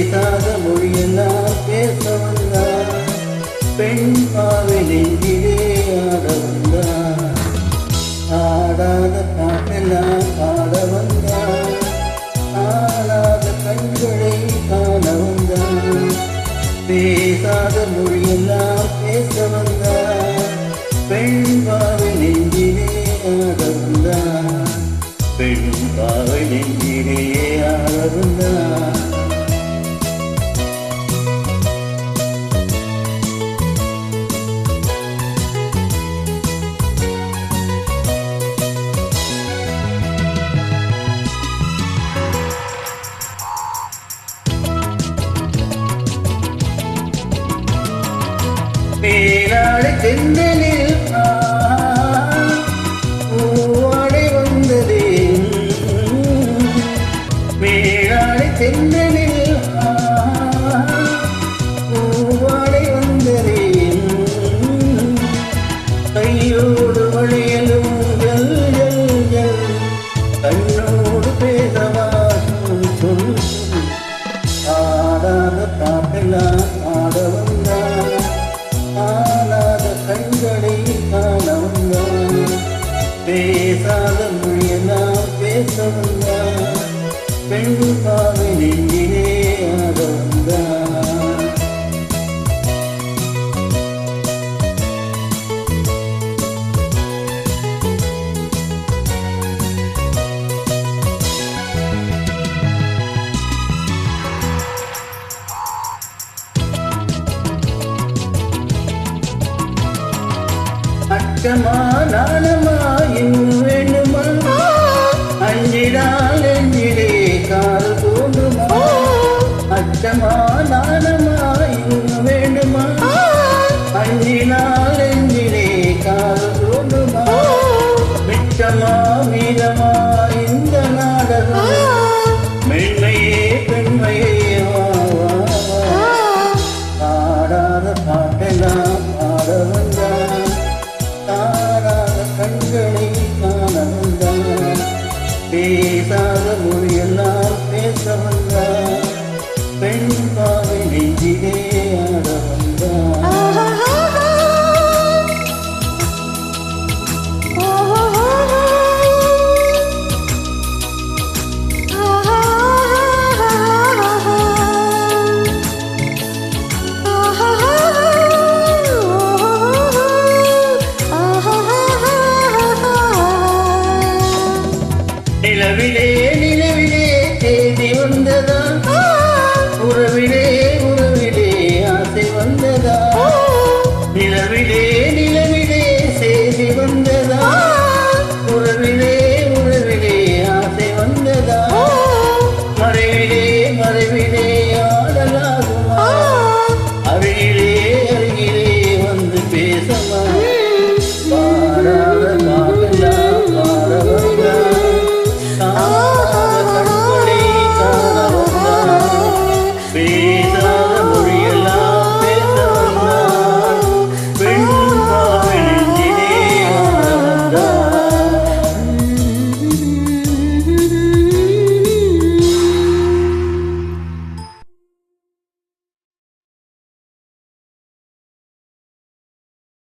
பேசாத மொழியெல்லாம் பேச வந்தார் பெண் பாவை நெஞ்சிலே ஆட வந்தார் ஆடாத பாட்டெல்லாம் பாட வந்தார் ஆடாத கண்களை காண வந்தார் பேசாத மொழியெல்லாம் பேச வந்தார் பெண் பாவை நெஞ்சிலே ஆட வந்தார் பெண் பாவை நெஞ்சிலே ஆட வந்தார் மேலாடை தென்றலில் பூவாடை வந்ததே மேலாடை தென்றலில் பூவாடை வந்ததே கையோடு வளையலும் ஜல் ஜல் ஜல் கண்ணோடு பேசவா சொல் ஆடாத பாட்டெல்லாம் ஆட வந்தார் ஆனாத கண்களை காண வந்தார் பேசாத மொழியெல்லாம் பேச வந்தார் பெண் பாவை நெஞ்சிலே ஆட வந்தார் அச்சமா நாணமா இன்னும் வேண்டுமா அஞ்சிடால் நெஞ்சிலே கால் தோன்றுமா அச்சமா நாணமா இன்னும் வேண்டுமா அஞ்சிடால் நெஞ்சிலே கால் தோன்றுமா மிச்சமா மீதமா இந்த நாடகம் மென்மையே பெண்மையே